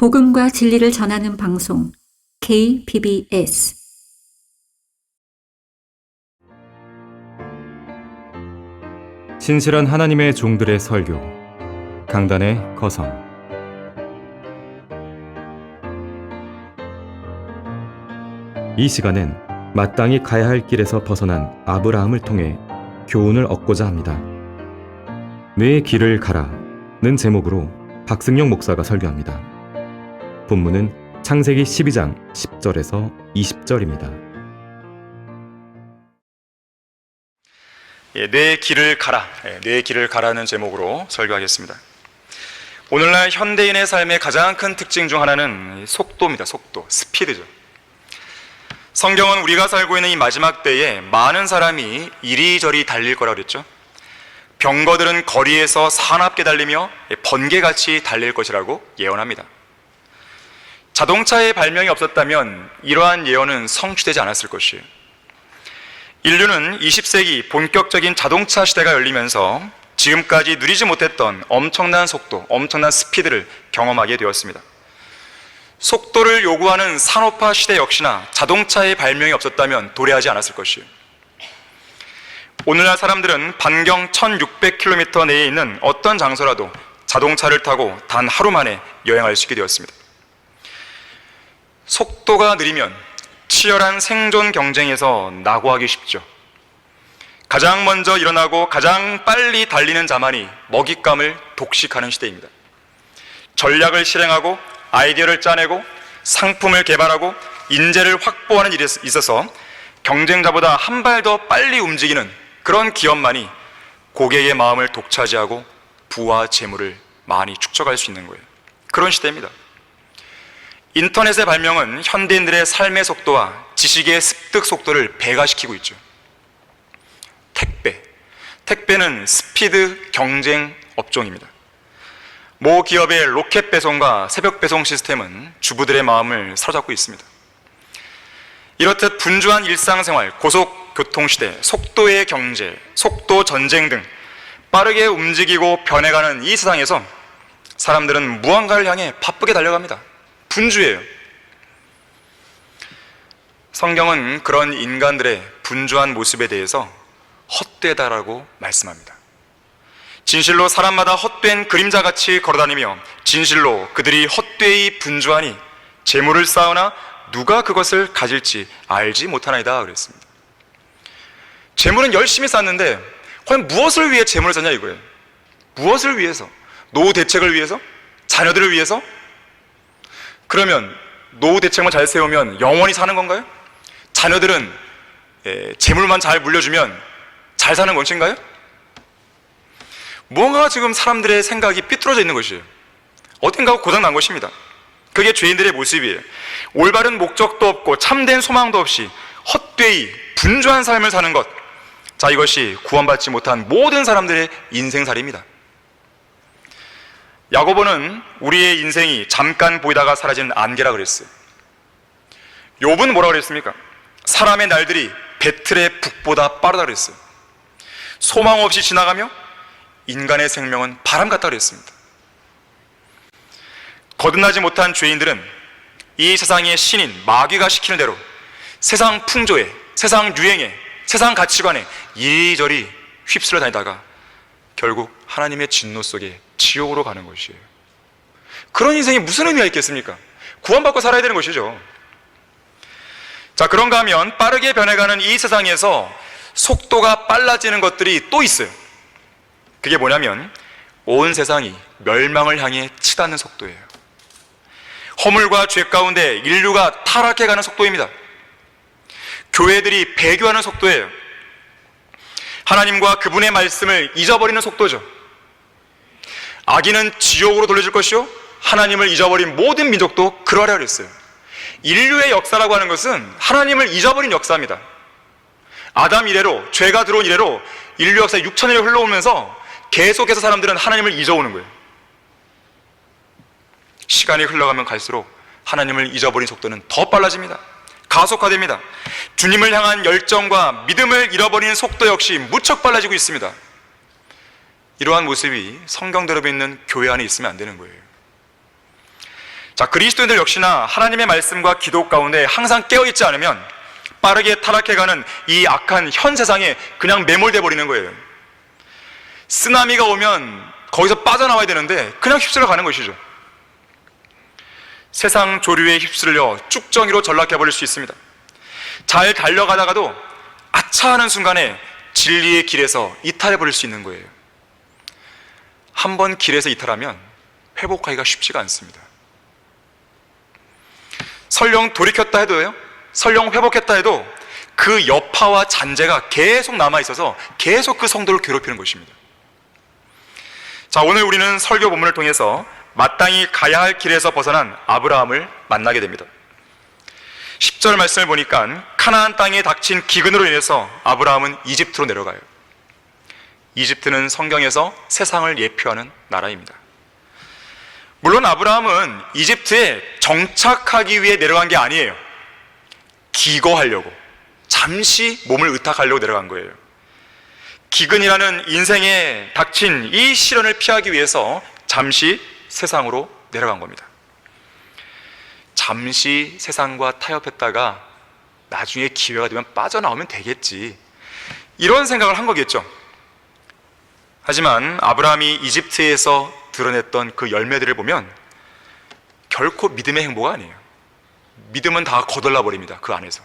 복음과 진리를 전하는 방송 KBS 신실한 하나님의 종들의 설교 강단의 거성. 이 시간엔 마땅히 가야 할 길에서 벗어난 아브라함을 통해 교훈을 얻고자 합니다. 내 길을 가라는 제목으로 박승용 목사가 설교합니다. 본문은 창세기 12장 10절에서 20절입니다. 내 길을 가라, 내 길을 가라는 제목으로 설교하겠습니다. 오늘날 현대인의 삶의 가장 큰 특징 중 하나는 속도입니다. 속도, 스피드죠. 성경은 우리가 살고 있는 이 마지막 때에 많은 사람이 이리저리 달릴 거라고 그랬죠. 병거들은 거리에서 사납게 달리며 번개같이 달릴 것이라고 예언합니다. 자동차의 발명이 없었다면 이러한 예언은 성취되지 않았을 것이에요. 인류는 20세기 본격적인 자동차 시대가 열리면서 지금까지 누리지 못했던 엄청난 속도, 엄청난 스피드를 경험하게 되었습니다. 속도를 요구하는 산업화 시대 역시나 자동차의 발명이 없었다면 도래하지 않았을 것이에요. 오늘날 사람들은 반경 1600km 내에 있는 어떤 장소라도 자동차를 타고 단 하루 만에 여행할 수 있게 되었습니다. 속도가 느리면 치열한 생존 경쟁에서 낙오하기 쉽죠. 가장 먼저 일어나고 가장 빨리 달리는 자만이 먹잇감을 독식하는 시대입니다. 전략을 실행하고 아이디어를 짜내고 상품을 개발하고 인재를 확보하는 일에 있어서 경쟁자보다 한 발 더 빨리 움직이는 그런 기업만이 고객의 마음을 독차지하고 부와 재물을 많이 축적할 수 있는 거예요. 그런 시대입니다. 인터넷의 발명은 현대인들의 삶의 속도와 지식의 습득 속도를 배가시키고 있죠. 택배는 스피드 경쟁 업종입니다. 모 기업의 로켓 배송과 새벽 배송 시스템은 주부들의 마음을 사로잡고 있습니다. 이렇듯 분주한 일상생활, 고속교통시대, 속도의 경제, 속도 전쟁 등 빠르게 움직이고 변해가는 이 세상에서 사람들은 무언가를 향해 바쁘게 달려갑니다. 분주해요. 성경은 그런 인간들의 분주한 모습에 대해서 헛되다라고 말씀합니다. 진실로 사람마다 헛된 그림자같이 걸어다니며 진실로 그들이 헛되이 분주하니 재물을 쌓으나 누가 그것을 가질지 알지 못하나이다 그랬습니다. 재물은 열심히 쌓는데 과연 무엇을 위해 재물을 쌓냐 이거예요. 무엇을 위해서? 노후 대책을 위해서? 자녀들을 위해서? 그러면 노후 대책만 잘 세우면 영원히 사는 건가요? 자녀들은 재물만 잘 물려주면 잘 사는 것인가요? 뭔가 지금 사람들의 생각이 삐뚤어져 있는 것이에요. 어딘가 고장난 것입니다. 그게 죄인들의 모습이에요. 올바른 목적도 없고 참된 소망도 없이 헛되이 분주한 삶을 사는 것, 자, 이것이 구원받지 못한 모든 사람들의 인생살이입니다. 야고보는 우리의 인생이 잠깐 보이다가 사라지는 안개라 그랬어요. 욥은 뭐라고 그랬습니까? 사람의 날들이 배틀의 북보다 빠르다 그랬어요. 소망 없이 지나가며 인간의 생명은 바람 같다 그랬습니다. 거듭나지 못한 죄인들은 이 세상의 신인 마귀가 시키는 대로 세상 풍조에, 세상 유행에, 세상 가치관에 이리저리 휩쓸려 다니다가 결국 하나님의 진노 속에 지옥으로 가는 것이에요. 그런 인생이 무슨 의미가 있겠습니까? 구원받고 살아야 되는 것이죠. 자, 그런가 하면 빠르게 변해가는 이 세상에서 속도가 빨라지는 것들이 또 있어요. 그게 뭐냐면 온 세상이 멸망을 향해 치닫는 속도예요. 허물과 죄 가운데 인류가 타락해가는 속도입니다. 교회들이 배교하는 속도예요. 하나님과 그분의 말씀을 잊어버리는 속도죠. 악인은 지옥으로 돌려질 것이요 하나님을 잊어버린 모든 민족도 그러하라 그랬어요. 인류의 역사라고 하는 것은 하나님을 잊어버린 역사입니다. 아담 이래로, 죄가 들어온 이래로 인류 역사 6천년이 흘러오면서 계속해서 사람들은 하나님을 잊어오는 거예요. 시간이 흘러가면 갈수록 하나님을 잊어버린 속도는 더 빨라집니다. 가속화됩니다. 주님을 향한 열정과 믿음을 잃어버리는 속도 역시 무척 빨라지고 있습니다. 이러한 모습이 성경대로 있는 교회 안에 있으면 안 되는 거예요. 자, 그리스도인들 역시나 하나님의 말씀과 기도 가운데 항상 깨어있지 않으면 빠르게 타락해가는 이 악한 현 세상에 그냥 매몰돼 버리는 거예요. 쓰나미가 오면 거기서 빠져나와야 되는데 그냥 휩쓸려 가는 것이죠. 세상 조류에 휩쓸려 쭉정이로 전락해버릴 수 있습니다. 잘 달려가다가도 아차 하는 순간에 진리의 길에서 이탈해버릴 수 있는 거예요. 한번 길에서 이탈하면 회복하기가 쉽지가 않습니다. 설령 돌이켰다 해도요, 설령 회복했다 해도 그 여파와 잔재가 계속 남아있어서 계속 그 성도를 괴롭히는 것입니다. 자, 오늘 우리는 설교 본문을 통해서 마땅히 가야 할 길에서 벗어난 아브라함을 만나게 됩니다. 10절 말씀을 보니까 카나안 땅에 닥친 기근으로 인해서 아브라함은 이집트로 내려가요. 이집트는 성경에서 세상을 예표하는 나라입니다. 물론 아브라함은 이집트에 정착하기 위해 내려간 게 아니에요. 기거하려고, 잠시 몸을 의탁하려고 내려간 거예요. 기근이라는 인생에 닥친 이 시련을 피하기 위해서 잠시 세상으로 내려간 겁니다. 잠시 세상과 타협했다가 나중에 기회가 되면 빠져나오면 되겠지, 이런 생각을 한 거겠죠. 하지만 아브라함이 이집트에서 드러냈던 그 열매들을 보면 결코 믿음의 행보가 아니에요. 믿음은 다 거덜나 버립니다. 그 안에서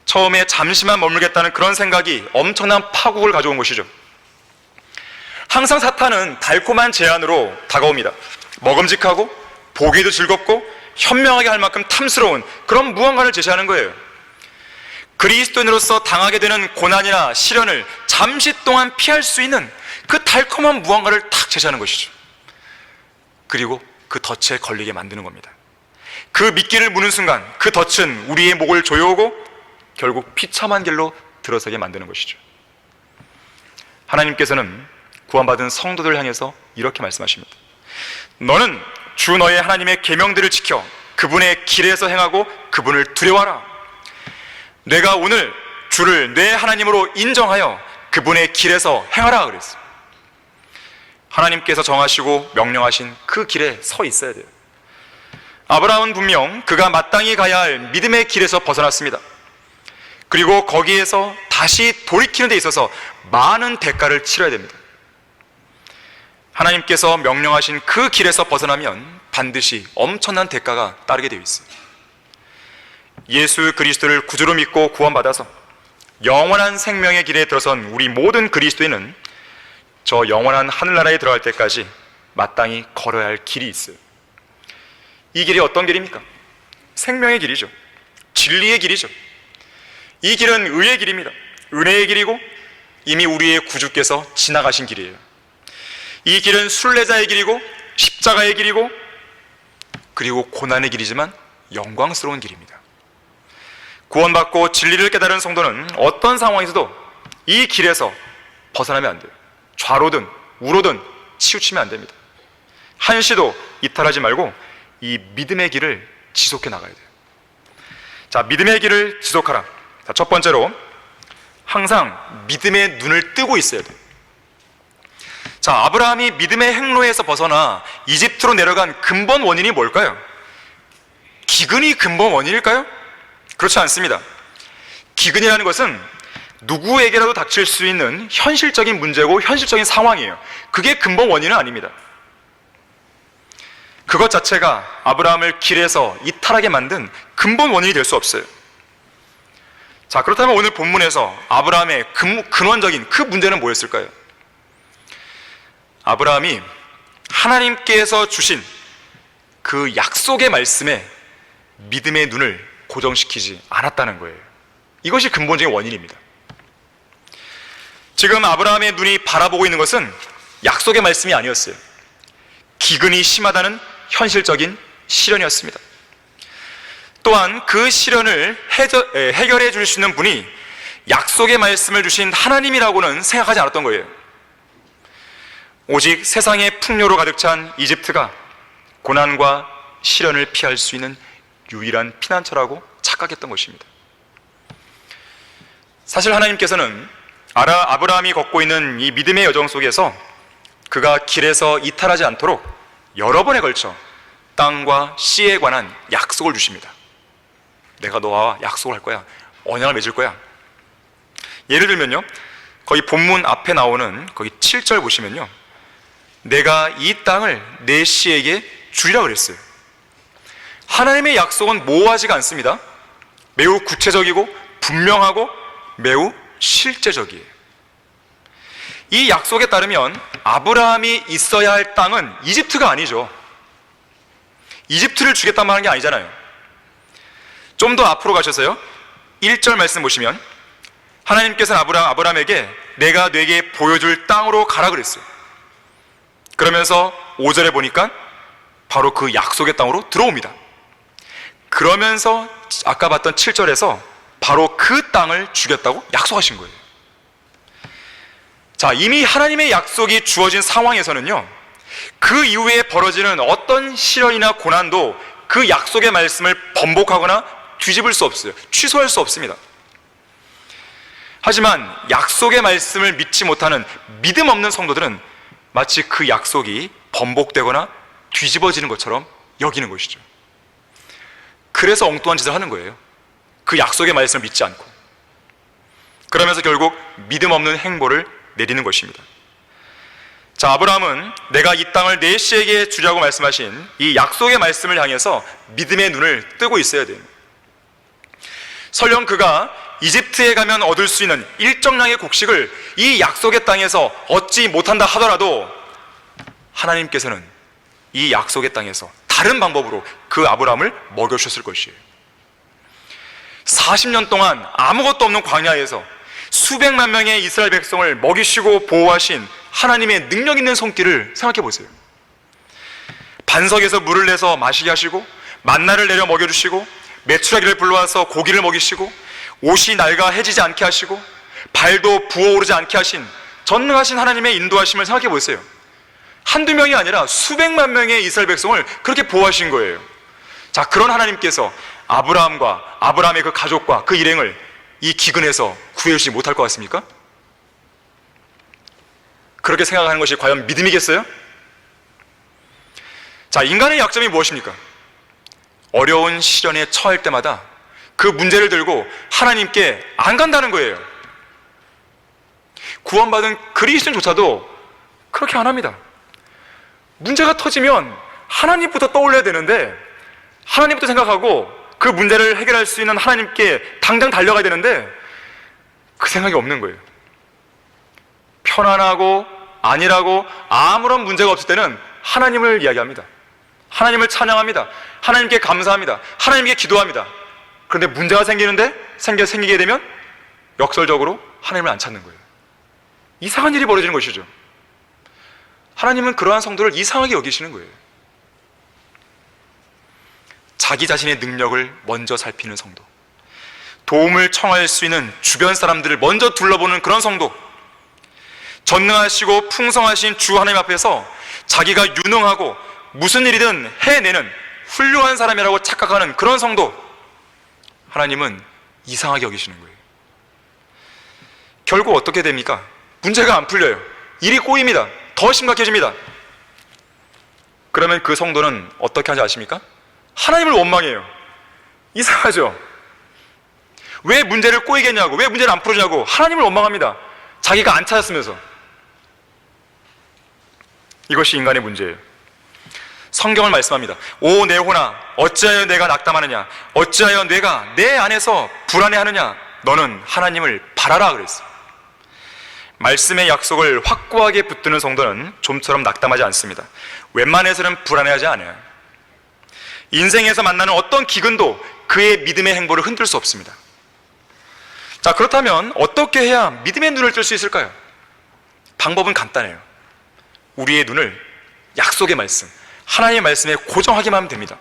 처음에 잠시만 머물겠다는 그런 생각이 엄청난 파국을 가져온 것이죠. 항상 사탄은 달콤한 제안으로 다가옵니다. 먹음직하고 보기에도 즐겁고 현명하게 할 만큼 탐스러운 그런 무언가를 제시하는 거예요. 그리스도인으로서 당하게 되는 고난이나 시련을 잠시 동안 피할 수 있는 그 달콤한 무언가를 탁 제시하는 것이죠. 그리고 그 덫에 걸리게 만드는 겁니다. 그 미끼를 무는 순간 그 덫은 우리의 목을 조여오고 결국 비참한 길로 들어서게 만드는 것이죠. 하나님께서는 구원받은 성도들을 향해서 이렇게 말씀하십니다. 너는 주 너의 하나님의 계명들을 지켜 그분의 길에서 행하고 그분을 두려워하라. 내가 오늘 주를 내 하나님으로 인정하여 그분의 길에서 행하라 그랬어요. 하나님께서 정하시고 명령하신 그 길에 서 있어야 돼요. 아브라함은 분명 그가 마땅히 가야 할 믿음의 길에서 벗어났습니다. 그리고 거기에서 다시 돌이키는 데 있어서 많은 대가를 치러야 됩니다. 하나님께서 명령하신 그 길에서 벗어나면 반드시 엄청난 대가가 따르게 되어 있어요. 예수 그리스도를 구주로 믿고 구원받아서 영원한 생명의 길에 들어선 우리 모든 그리스도인은 저 영원한 하늘나라에 들어갈 때까지 마땅히 걸어야 할 길이 있어요. 이 길이 어떤 길입니까? 생명의 길이죠. 진리의 길이죠. 이 길은 의의 길입니다. 은혜의 길이고 이미 우리의 구주께서 지나가신 길이에요. 이 길은 순례자의 길이고 십자가의 길이고 그리고 고난의 길이지만 영광스러운 길입니다. 구원받고 진리를 깨달은 성도는 어떤 상황에서도 이 길에서 벗어나면 안 돼요. 좌로든 우로든 치우치면 안 됩니다. 한시도 이탈하지 말고 이 믿음의 길을 지속해 나가야 돼요. 자, 믿음의 길을 지속하라. 자, 첫 번째로 항상 믿음의 눈을 뜨고 있어야 돼요. 자, 아브라함이 믿음의 행로에서 벗어나 이집트로 내려간 근본 원인이 뭘까요? 기근이 근본 원인일까요? 그렇지 않습니다. 기근이라는 것은 누구에게라도 닥칠 수 있는 현실적인 문제고 현실적인 상황이에요. 그게 근본 원인은 아닙니다. 그것 자체가 아브라함을 길에서 이탈하게 만든 근본 원인이 될 수 없어요. 자, 그렇다면 오늘 본문에서 아브라함의 근원적인 그 문제는 뭐였을까요? 아브라함이 하나님께서 주신 그 약속의 말씀에 믿음의 눈을 고정시키지 않았다는 거예요. 이것이 근본적인 원인입니다. 지금 아브라함의 눈이 바라보고 있는 것은 약속의 말씀이 아니었어요. 기근이 심하다는 현실적인 시련이었습니다. 또한 그 시련을 해결해 줄 수 있는 분이 약속의 말씀을 주신 하나님이라고는 생각하지 않았던 거예요. 오직 세상의 풍요로 가득 찬 이집트가 고난과 시련을 피할 수 있는 유일한 피난처라고 착각했던 것입니다. 사실 하나님께서는 아브라함이 걷고 있는 이 믿음의 여정 속에서 그가 길에서 이탈하지 않도록 여러 번에 걸쳐 땅과 씨에 관한 약속을 주십니다. 내가 너와 약속을 할 거야. 언약을 맺을 거야. 예를 들면요, 거기 본문 앞에 나오는 거기 7절 보시면요, 내가 이 땅을 내 씨에게 주리라 그랬어요. 하나님의 약속은 모호하지가 않습니다. 매우 구체적이고 분명하고 매우 실제적이에요. 이 약속에 따르면 아브라함이 있어야 할 땅은 이집트가 아니죠. 이집트를 주겠다는 말은 게 아니잖아요. 좀 더 앞으로 가셔서요, 1절 말씀 보시면 하나님께서는 아브라함에게 내가 네게 보여줄 땅으로 가라 그랬어요. 그러면서 5절에 보니까 바로 그 약속의 땅으로 들어옵니다. 그러면서 아까 봤던 7절에서 바로 그 땅을 주겠다고 약속하신 거예요. 자, 이미 하나님의 약속이 주어진 상황에서는요, 그 이후에 벌어지는 어떤 시련이나 고난도 그 약속의 말씀을 번복하거나 뒤집을 수 없어요. 취소할 수 없습니다. 하지만 약속의 말씀을 믿지 못하는 믿음 없는 성도들은 마치 그 약속이 번복되거나 뒤집어지는 것처럼 여기는 것이죠. 그래서 엉뚱한 짓을 하는 거예요. 그 약속의 말씀을 믿지 않고. 그러면서 결국 믿음 없는 행보를 내리는 것입니다. 자, 아브라함은 내가 이 땅을 내 씨에게 주려고 말씀하신 이 약속의 말씀을 향해서 믿음의 눈을 뜨고 있어야 돼요. 설령 그가 이집트에 가면 얻을 수 있는 일정량의 곡식을 이 약속의 땅에서 얻지 못한다 하더라도 하나님께서는 이 약속의 땅에서 다른 방법으로 그 아브라함을 먹여주셨을 것이에요. 40년 동안 아무것도 없는 광야에서 수백만 명의 이스라엘 백성을 먹이시고 보호하신 하나님의 능력 있는 손길을 생각해 보세요. 반석에서 물을 내서 마시게 하시고, 만나를 내려 먹여주시고, 메추라기를 불러와서 고기를 먹이시고, 옷이 낡아 해지지 않게 하시고, 발도 부어오르지 않게 하신 전능하신 하나님의 인도하심을 생각해 보세요. 한두 명이 아니라 수백만 명의 이스라엘 백성을 그렇게 보호하신 거예요. 자, 그런 하나님께서 아브라함과 아브라함의 그 가족과 그 일행을 이 기근에서 구해주지 못할 것 같습니까? 그렇게 생각하는 것이 과연 믿음이겠어요? 자, 인간의 약점이 무엇입니까? 어려운 시련에 처할 때마다 그 문제를 들고 하나님께 안 간다는 거예요. 구원받은 그리스도인조차도 그렇게 안 합니다. 문제가 터지면 하나님부터 떠올려야 되는데, 하나님부터 생각하고 그 문제를 해결할 수 있는 하나님께 당장 달려가야 되는데 그 생각이 없는 거예요. 편안하고 안일하고 아무런 문제가 없을 때는 하나님을 이야기합니다. 하나님을 찬양합니다. 하나님께 감사합니다. 하나님께 기도합니다. 그런데 문제가 생기게 되면 역설적으로 하나님을 안 찾는 거예요. 이상한 일이 벌어지는 것이죠. 하나님은 그러한 성도를 이상하게 여기시는 거예요. 자기 자신의 능력을 먼저 살피는 성도, 도움을 청할 수 있는 주변 사람들을 먼저 둘러보는 그런 성도, 전능하시고 풍성하신 주 하나님 앞에서 자기가 유능하고 무슨 일이든 해내는 훌륭한 사람이라고 착각하는 그런 성도, 하나님은 이상하게 여기시는 거예요. 결국 어떻게 됩니까? 문제가 안 풀려요. 일이 꼬입니다. 더 심각해집니다. 그러면 그 성도는 어떻게 하는지 아십니까? 하나님을 원망해요. 이상하죠? 왜 문제를 꼬이겠냐고, 왜 문제를 안 풀어주냐고 하나님을 원망합니다. 자기가 안 찾았으면서. 이것이 인간의 문제예요. 성경을 말씀합니다. 오 내 혼아, 어찌하여 내가 낙담하느냐, 어찌하여 내가 내 안에서 불안해하느냐, 너는 하나님을 바라라 그랬어요. 말씀의 약속을 확고하게 붙드는 성도는 좀처럼 낙담하지 않습니다. 웬만해서는 불안해하지 않아요. 인생에서 만나는 어떤 기근도 그의 믿음의 행보를 흔들 수 없습니다. 자, 그렇다면 어떻게 해야 믿음의 눈을 뜰 수 있을까요? 방법은 간단해요. 우리의 눈을 약속의 말씀, 하나님의 말씀에 고정하기만 하면 됩니다.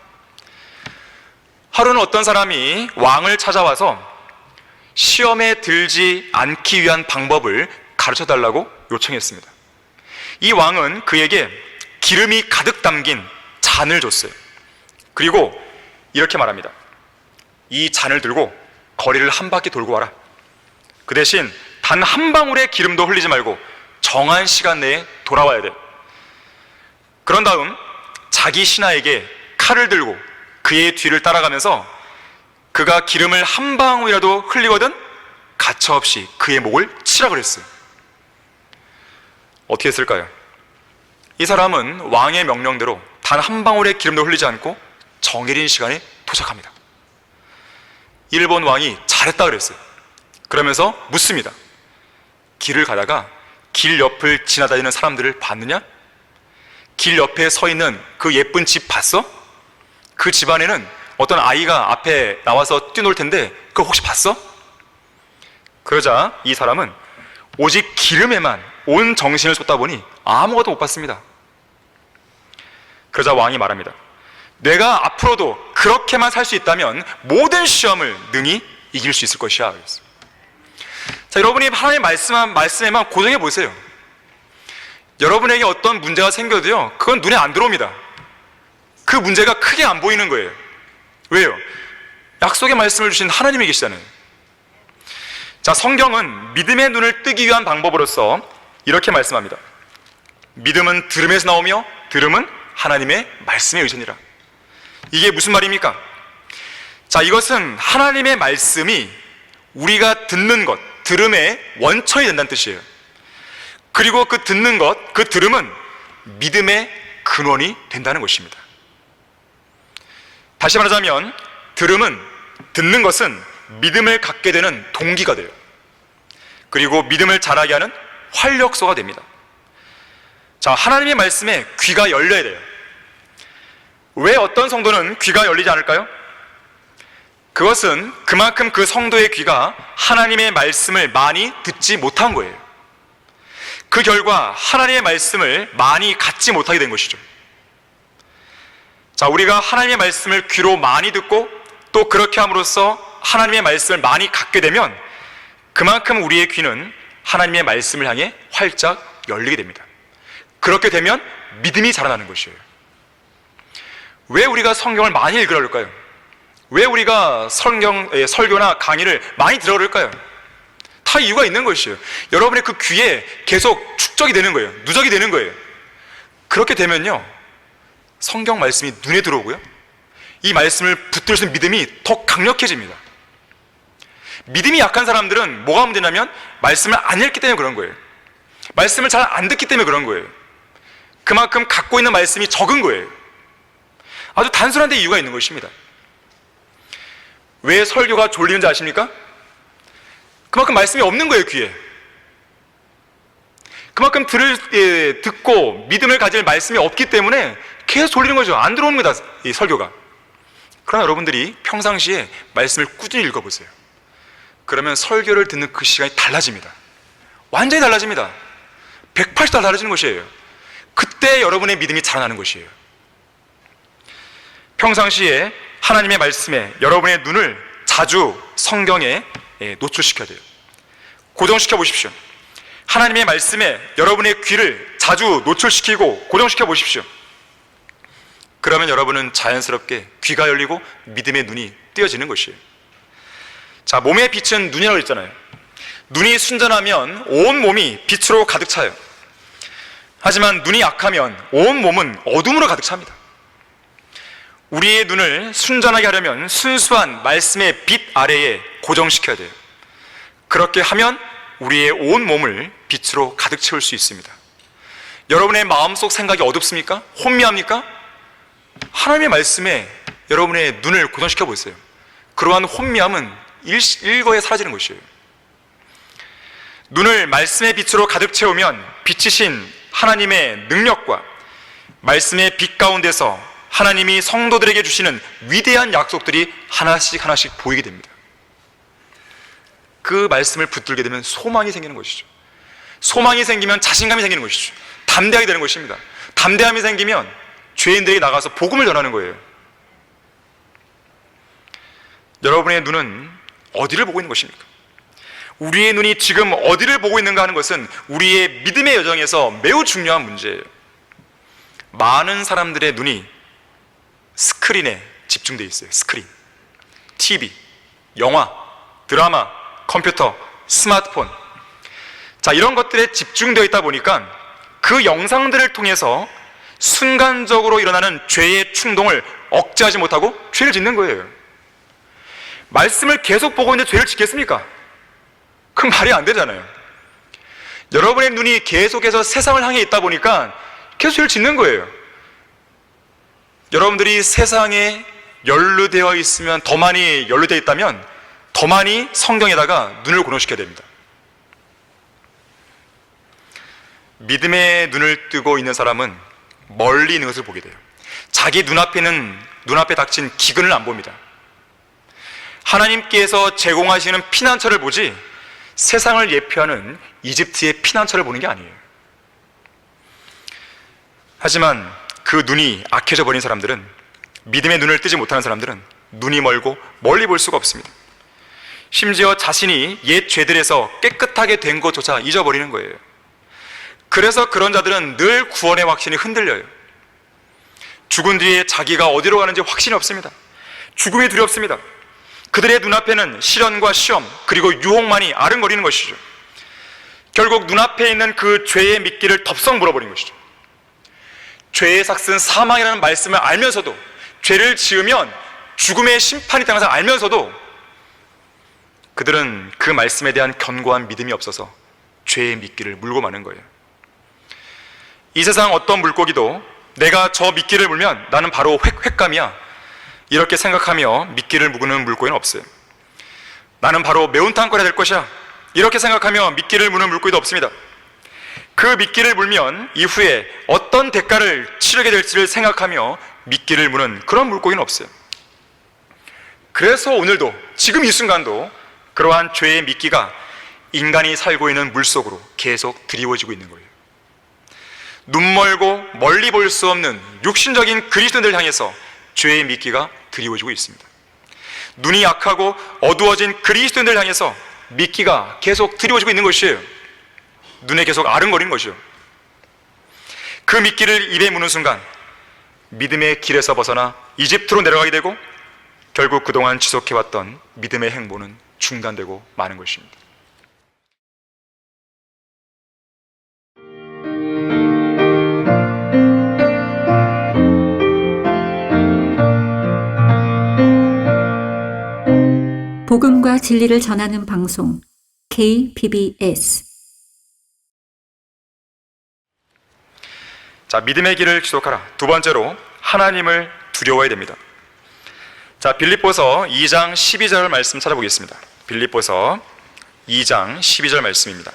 하루는 어떤 사람이 왕을 찾아와서 시험에 들지 않기 위한 방법을 가르쳐달라고 요청했습니다. 이 왕은 그에게 기름이 가득 담긴 잔을 줬어요. 그리고 이렇게 말합니다. 이 잔을 들고 거리를 한 바퀴 돌고 와라. 그 대신 단 한 방울의 기름도 흘리지 말고 정한 시간 내에 돌아와야 돼. 그런 다음 자기 신하에게 칼을 들고 그의 뒤를 따라가면서 그가 기름을 한 방울이라도 흘리거든 가차없이 그의 목을 치라 그랬어요. 어떻게 했을까요? 이 사람은 왕의 명령대로 단 한 방울의 기름도 흘리지 않고 정해진 시간에 도착합니다. 일본 왕이 잘했다 그랬어요. 그러면서 묻습니다. 길을 가다가 길 옆을 지나다니는 사람들을 봤느냐? 길 옆에 서 있는 그 예쁜 집 봤어? 그 집 안에는 어떤 아이가 앞에 나와서 뛰놀 텐데 그거 혹시 봤어? 그러자 이 사람은 오직 기름에만 온 정신을 쏟다 보니 아무것도 못 봤습니다. 그러자 왕이 말합니다. 내가 앞으로도 그렇게만 살 수 있다면 모든 시험을 능히 이길 수 있을 것이야. 그랬어요. 자, 여러분이 하나님의 말씀에만 고정해 보세요. 여러분에게 어떤 문제가 생겨도요, 그건 눈에 안 들어옵니다. 그 문제가 크게 안 보이는 거예요. 왜요? 약속의 말씀을 주신 하나님이 계시잖아요. 자, 성경은 믿음의 눈을 뜨기 위한 방법으로서 이렇게 말씀합니다. 믿음은 들음에서 나오며 들음은 하나님의 말씀에 의지니라. 이게 무슨 말입니까? 자, 이것은 하나님의 말씀이 우리가 듣는 것, 들음의 원천이 된다는 뜻이에요. 그리고 그 듣는 것, 그 들음은 믿음의 근원이 된다는 것입니다. 다시 말하자면 들음은, 듣는 것은 믿음을 갖게 되는 동기가 돼요. 그리고 믿음을 자라게 하는 활력소가 됩니다. 자, 하나님의 말씀에 귀가 열려야 돼요. 왜 어떤 성도는 귀가 열리지 않을까요? 그것은 그만큼 그 성도의 귀가 하나님의 말씀을 많이 듣지 못한 거예요. 그 결과 하나님의 말씀을 많이 갖지 못하게 된 것이죠. 자, 우리가 하나님의 말씀을 귀로 많이 듣고 또 그렇게 함으로써 하나님의 말씀을 많이 갖게 되면 그만큼 우리의 귀는 하나님의 말씀을 향해 활짝 열리게 됩니다. 그렇게 되면 믿음이 자라나는 것이에요. 왜 우리가 성경을 많이 읽으라 그럴까요? 왜 우리가 설교나 강의를 많이 들으라 그럴까요? 다 이유가 있는 것이에요. 여러분의 그 귀에 계속 축적이 되는 거예요. 누적이 되는 거예요. 그렇게 되면요, 성경 말씀이 눈에 들어오고요, 이 말씀을 붙들 수 있는 믿음이 더 강력해집니다. 믿음이 약한 사람들은 뭐가 문제냐면 말씀을 안 읽기 때문에 그런 거예요. 말씀을 잘 안 듣기 때문에 그런 거예요. 그만큼 갖고 있는 말씀이 적은 거예요. 아주 단순한 데 이유가 있는 것입니다. 왜 설교가 졸리는지 아십니까? 그만큼 말씀이 없는 거예요, 귀에. 그만큼 듣고 믿음을 가질 말씀이 없기 때문에 계속 졸리는 거죠. 안 들어오는 거다, 이 설교가. 그러나 여러분들이 평상시에 말씀을 꾸준히 읽어보세요. 그러면 설교를 듣는 그 시간이 달라집니다. 완전히 달라집니다. 180도 달라지는 것이에요. 그때 여러분의 믿음이 자라나는 것이에요. 평상시에 하나님의 말씀에 여러분의 눈을 자주 성경에 노출시켜야 돼요. 고정시켜 보십시오. 하나님의 말씀에 여러분의 귀를 자주 노출시키고 고정시켜 보십시오. 그러면 여러분은 자연스럽게 귀가 열리고 믿음의 눈이 띄어지는 것이에요. 자, 몸의 빛은 눈이라고 했잖아요. 눈이 순전하면 온 몸이 빛으로 가득 차요. 하지만 눈이 약하면 온 몸은 어둠으로 가득 찹니다. 우리의 눈을 순전하게 하려면 순수한 말씀의 빛 아래에 고정시켜야 돼요. 그렇게 하면 우리의 온 몸을 빛으로 가득 채울 수 있습니다. 여러분의 마음속 생각이 어둡습니까? 혼미합니까? 하나님의 말씀에 여러분의 눈을 고정시켜 보세요. 그러한 혼미함은 일거에 사라지는 것이에요. 눈을 말씀의 빛으로 가득 채우면 빛이신 하나님의 능력과 말씀의 빛 가운데서 하나님이 성도들에게 주시는 위대한 약속들이 하나씩 하나씩 보이게 됩니다. 그 말씀을 붙들게 되면 소망이 생기는 것이죠. 소망이 생기면 자신감이 생기는 것이죠. 담대하게 되는 것입니다. 담대함이 생기면 죄인들에게 나가서 복음을 전하는 거예요. 여러분의 눈은 어디를 보고 있는 것입니까? 우리의 눈이 지금 어디를 보고 있는가 하는 것은 우리의 믿음의 여정에서 매우 중요한 문제예요. 많은 사람들의 눈이 스크린에 집중되어 있어요. 스크린, TV, 영화, 드라마, 컴퓨터, 스마트폰. 자, 이런 것들에 집중되어 있다 보니까 그 영상들을 통해서 순간적으로 일어나는 죄의 충동을 억제하지 못하고 죄를 짓는 거예요. 말씀을 계속 보고 있는데 죄를 짓겠습니까? 그건 말이 안 되잖아요. 여러분의 눈이 계속해서 세상을 향해 있다 보니까 계속 죄를 짓는 거예요. 여러분들이 세상에 연루되어 있으면, 더 많이 연루되어 있다면 더 많이 성경에다가 눈을 고정시켜야 됩니다. 믿음의 눈을 뜨고 있는 사람은 멀리 있는 것을 보게 돼요. 자기 눈앞에 닥친 기근을 안 봅니다. 하나님께서 제공하시는 피난처를 보지 세상을 예표하는 이집트의 피난처를 보는 게 아니에요. 하지만 그 눈이 악해져 버린 사람들은, 믿음의 눈을 뜨지 못하는 사람들은 눈이 멀고 멀리 볼 수가 없습니다. 심지어 자신이 옛 죄들에서 깨끗하게 된 것조차 잊어버리는 거예요. 그래서 그런 자들은 늘 구원의 확신이 흔들려요. 죽은 뒤에 자기가 어디로 가는지 확신이 없습니다. 죽음이 두렵습니다. 그들의 눈앞에는 시련과 시험, 그리고 유혹만이 아른거리는 것이죠. 결국 눈앞에 있는 그 죄의 미끼를 덥석 물어버린 것이죠. 죄의 삭은 사망이라는 말씀을 알면서도, 죄를 지으면 죽음의 심판이 당해서 알면서도 그들은 그 말씀에 대한 견고한 믿음이 없어서 죄의 미끼를 물고 마는 거예요. 이 세상 어떤 물고기도 내가 저 미끼를 물면 나는 바로 횟감이야, 이렇게 생각하며 미끼를 무는 물고기는 없어요. 나는 바로 매운탕 끓여야 될 것이야, 이렇게 생각하며 미끼를 무는 물고기도 없습니다. 그 미끼를 물면 이후에 어떤 대가를 치르게 될지를 생각하며 미끼를 무는 그런 물고기는 없어요. 그래서 오늘도, 지금 이 순간도 그러한 죄의 미끼가 인간이 살고 있는 물속으로 계속 드리워지고 있는 거예요. 눈멀고 멀리 볼 수 없는 육신적인 그리스도인들 향해서 죄의 미끼가 드리워지고 있습니다. 눈이 약하고 어두워진 그리스도인들 향해서 미끼가 계속 드리워지고 있는 것이에요. 눈에 계속 아른거리는 것이요. 그 미끼를 입에 무는 순간 믿음의 길에서 벗어나 이집트로 내려가게 되고, 결국 그동안 지속해왔던 믿음의 행보는 중단되고 마는 것입니다. 복음과 진리를 전하는 방송 KBS. 자, 믿음의 길을 지속하라. 두 번째로, 하나님을 두려워해야 됩니다. 자, 빌립보서 2장 12절 말씀 찾아보겠습니다. 빌립보서 2장 12절 말씀입니다.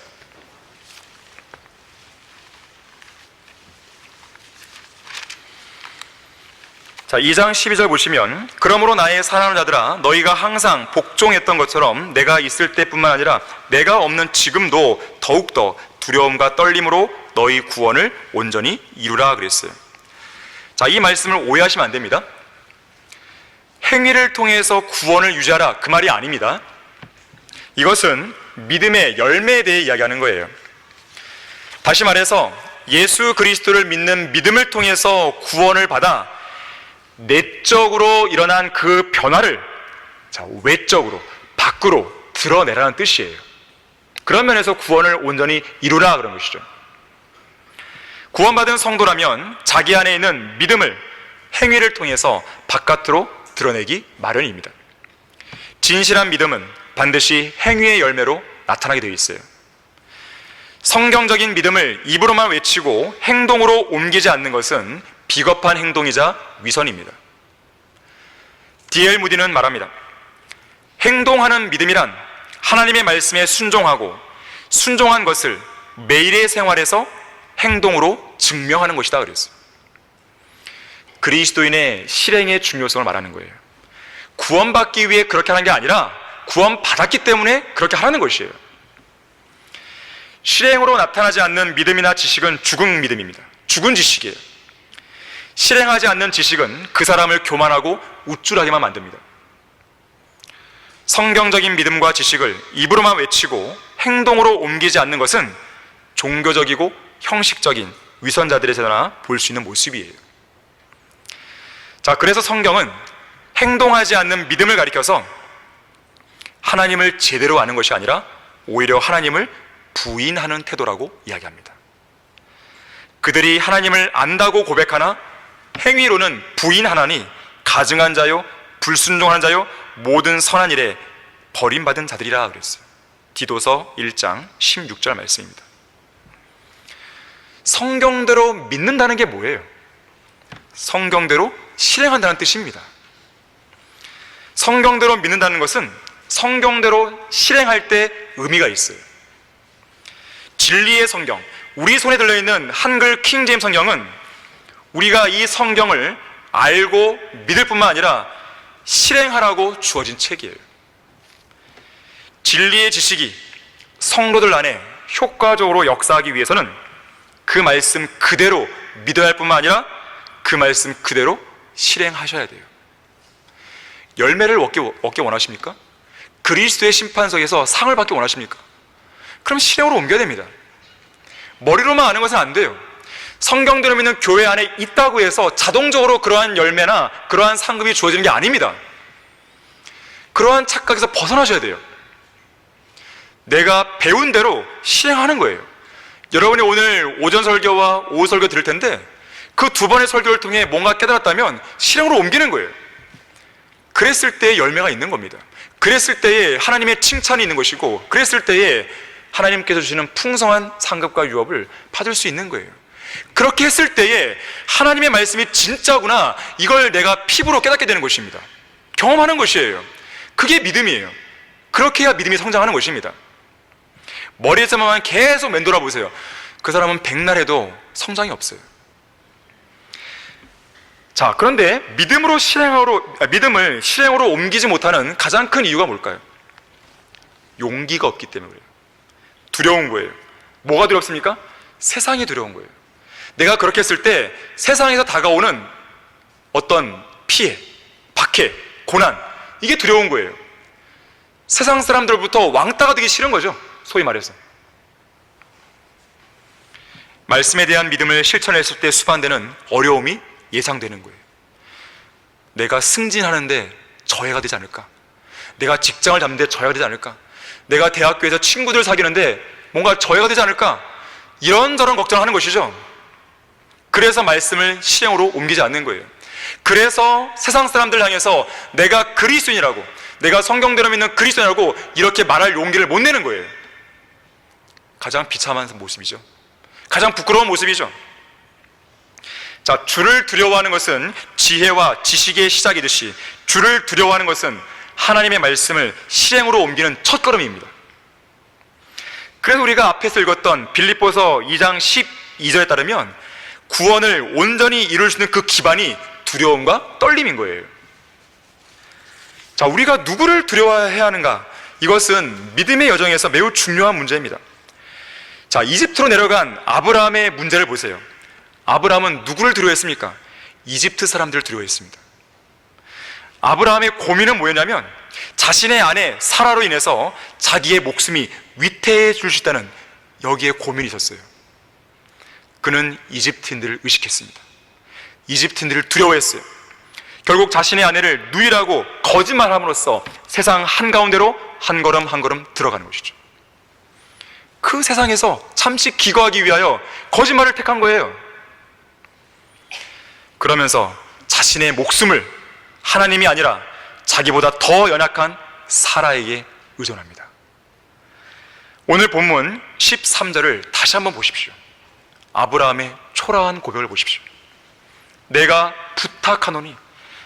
자, 2장 12절 보시면, 그러므로 나의 사랑하는 자들아, 너희가 항상 복종했던 것처럼 내가 있을 때뿐만 아니라 내가 없는 지금도 더욱더 두려움과 떨림으로 너희 구원을 온전히 이루라 그랬어요. 자, 이 말씀을 오해하시면 안 됩니다. 행위를 통해서 구원을 유지하라, 그 말이 아닙니다. 이것은 믿음의 열매에 대해 이야기하는 거예요. 다시 말해서 예수 그리스도를 믿는 믿음을 통해서 구원을 받아 내적으로 일어난 그 변화를 외적으로, 밖으로 드러내라는 뜻이에요. 그런 면에서 구원을 온전히 이루라 그런 것이죠. 구원받은 성도라면 자기 안에 있는 믿음을 행위를 통해서 바깥으로 드러내기 마련입니다. 진실한 믿음은 반드시 행위의 열매로 나타나게 되어 있어요. 성경적인 믿음을 입으로만 외치고 행동으로 옮기지 않는 것은 비겁한 행동이자 위선입니다. D.L. 무디는 말합니다. 행동하는 믿음이란 하나님의 말씀에 순종하고 순종한 것을 매일의 생활에서 행동으로 증명하는 것이다 그랬어요. 그리스도인의 실행의 중요성을 말하는 거예요. 구원받기 위해 그렇게 하는 게 아니라 구원받았기 때문에 그렇게 하라는 것이에요. 실행으로 나타나지 않는 믿음이나 지식은 죽은 믿음입니다. 죽은 지식이에요. 실행하지 않는 지식은 그 사람을 교만하고 우쭐하게만 만듭니다. 성경적인 믿음과 지식을 입으로만 외치고 행동으로 옮기지 않는 것은 종교적이고 형식적인 위선자들에서나 볼 수 있는 모습이에요. 자, 그래서 성경은 행동하지 않는 믿음을 가리켜서 하나님을 제대로 아는 것이 아니라 오히려 하나님을 부인하는 태도라고 이야기합니다. 그들이 하나님을 안다고 고백하나 행위로는 부인하나니 가증한 자요, 불순종하는 자요, 모든 선한 일에 버림받은 자들이라 그랬어요. 디도서 1장 16절 말씀입니다. 성경대로 믿는다는 게 뭐예요? 성경대로 실행한다는 뜻입니다. 성경대로 믿는다는 것은 성경대로 실행할 때 의미가 있어요. 진리의 성경, 우리 손에 들려있는 한글 킹제임스 성경은 우리가 이 성경을 알고 믿을 뿐만 아니라 실행하라고 주어진 책이에요. 진리의 지식이 성도들 안에 효과적으로 역사하기 위해서는 그 말씀 그대로 믿어야 할 뿐만 아니라 그 말씀 그대로 실행하셔야 돼요. 열매를 얻기 원하십니까? 그리스도의 심판석에서 상을 받기 원하십니까? 그럼 실행으로 옮겨야 됩니다. 머리로만 아는 것은 안 돼요. 성경대로 믿는 교회 안에 있다고 해서 자동적으로 그러한 열매나 그러한 상급이 주어지는 게 아닙니다. 그러한 착각에서 벗어나셔야 돼요. 내가 배운 대로 실행하는 거예요. 여러분이 오늘 오전 설교와 오후 설교 들을 텐데 그 두 번의 설교를 통해 뭔가 깨달았다면 실행으로 옮기는 거예요. 그랬을 때에 열매가 있는 겁니다. 그랬을 때에 하나님의 칭찬이 있는 것이고, 그랬을 때에 하나님께서 주시는 풍성한 상급과 유업을 받을 수 있는 거예요. 그렇게 했을 때에 하나님의 말씀이 진짜구나, 이걸 내가 피부로 깨닫게 되는 것입니다. 경험하는 것이에요. 그게 믿음이에요. 그렇게 해야 믿음이 성장하는 것입니다. 머리에서만 계속 맴돌아 보세요. 그 사람은 백날 해도 성장이 없어요. 자, 그런데 믿음을 실행으로 옮기지 못하는 가장 큰 이유가 뭘까요? 용기가 없기 때문에 그래요. 두려운 거예요. 뭐가 두렵습니까? 세상이 두려운 거예요. 내가 그렇게 했을 때 세상에서 다가오는 어떤 피해, 박해, 고난, 이게 두려운 거예요. 세상 사람들부터 왕따가 되기 싫은 거죠, 소위 말해서. 말씀에 대한 믿음을 실천했을 때 수반되는 어려움이 예상되는 거예요. 내가 승진하는데 저해가 되지 않을까? 내가 직장을 잡는데 저해가 되지 않을까? 내가 대학교에서 친구들 사귀는데 뭔가 저해가 되지 않을까? 이런저런 걱정하는 것이죠. 그래서 말씀을 실행으로 옮기지 않는 거예요. 그래서 세상 사람들 향해서 내가 그리스도인이라고, 내가 성경대로 믿는 그리스도인이라고 이렇게 말할 용기를 못 내는 거예요. 가장 비참한 모습이죠. 가장 부끄러운 모습이죠. 자, 주를 두려워하는 것은 지혜와 지식의 시작이듯이 주를 두려워하는 것은 하나님의 말씀을 실행으로 옮기는 첫걸음입니다. 그래서 우리가 앞에서 읽었던 빌립보서 2장 12절에 따르면 구원을 온전히 이룰 수 있는 그 기반이 두려움과 떨림인 거예요. 자, 우리가 누구를 두려워해야 하는가? 이것은 믿음의 여정에서 매우 중요한 문제입니다. 자, 이집트로 내려간 아브라함의 문제를 보세요. 아브라함은 누구를 두려워했습니까? 이집트 사람들을 두려워했습니다. 아브라함의 고민은 뭐였냐면 자신의 아내 사라로 인해서 자기의 목숨이 위태해질 수 있다는 여기에 고민이 있었어요. 그는 이집트인들을 의식했습니다. 이집트인들을 두려워했어요. 결국 자신의 아내를 누이라고 거짓말함으로써 세상 한가운데로 한 걸음 한 걸음 들어가는 것이죠. 그 세상에서 잠시 기거하기 위하여 거짓말을 택한 거예요. 그러면서 자신의 목숨을 하나님이 아니라 자기보다 더 연약한 사라에게 의존합니다. 오늘 본문 13절을 다시 한번 보십시오. 아브라함의 초라한 고백을 보십시오. 내가 부탁하노니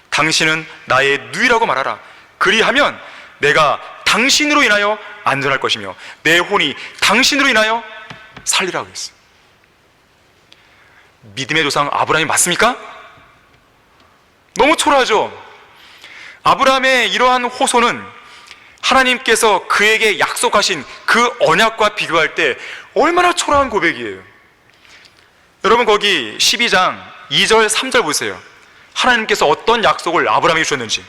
당신은 나의 누이라고 말하라. 그리하면 내가 당신으로 인하여 안전할 것이며 내 혼이 당신으로 인하여 살리라고 했어요. 믿음의 조상 아브라함이 맞습니까? 너무 초라하죠. 아브라함의 이러한 호소는 하나님께서 그에게 약속하신 그 언약과 비교할 때 얼마나 초라한 고백이에요. 여러분, 거기 12장 2절 3절 보세요. 하나님께서 어떤 약속을 아브라함에게 주셨는지.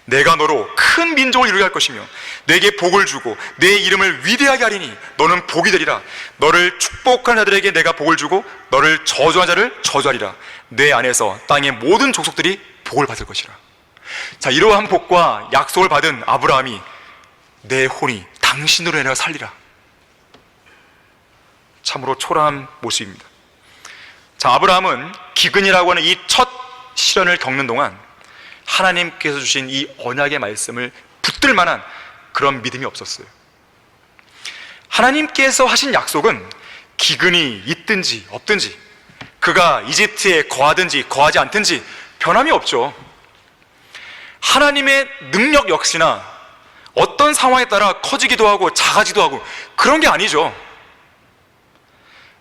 내가 너로 큰 민족을 이루게 할 것이며 내게 복을 주고 내 이름을 위대하게 하리니 너는 복이 되리라. 너를 축복하는 자들에게 내가 복을 주고 너를 저주한 자를 저주하리라. 내 안에서 땅의 모든 족속들이 복을 받을 것이라. 자, 이러한 복과 약속을 받은 아브라함이 내 혼이 당신으로 인하여 살리라. 참으로 초라한 모습입니다. 자, 아브라함은 기근이라고 하는 이 첫 시련을 겪는 동안 하나님께서 주신 이 언약의 말씀을 붙들 만한 그런 믿음이 없었어요. 하나님께서 하신 약속은 기근이 있든지 없든지, 그가 이집트에 거하든지 거하지 않든지 변함이 없죠. 하나님의 능력 역시나 어떤 상황에 따라 커지기도 하고 작아지기도 하고 그런 게 아니죠.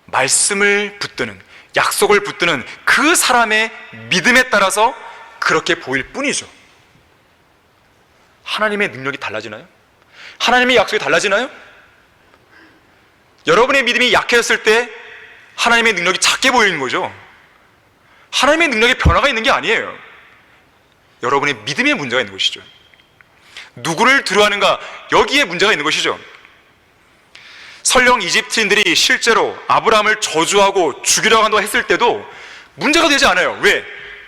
말씀을 붙드는, 약속을 붙드는 그 사람의 믿음에 따라서 그렇게 보일 뿐이죠. 하나님의 능력이 달라지나요? 하나님의 약속이 달라지나요? 여러분의 믿음이 약해졌을 때 하나님의 능력이 작게 보이는 거죠. 하나님의 능력에 변화가 있는 게 아니에요. 여러분의 믿음에 문제가 있는 것이죠. 누구를 두려워하는가, 여기에 문제가 있는 것이죠. 설령 이집트인들이 실제로 아브라함을 저주하고 죽이려고 한다고 했을 때도 문제가 되지 않아요. 왜?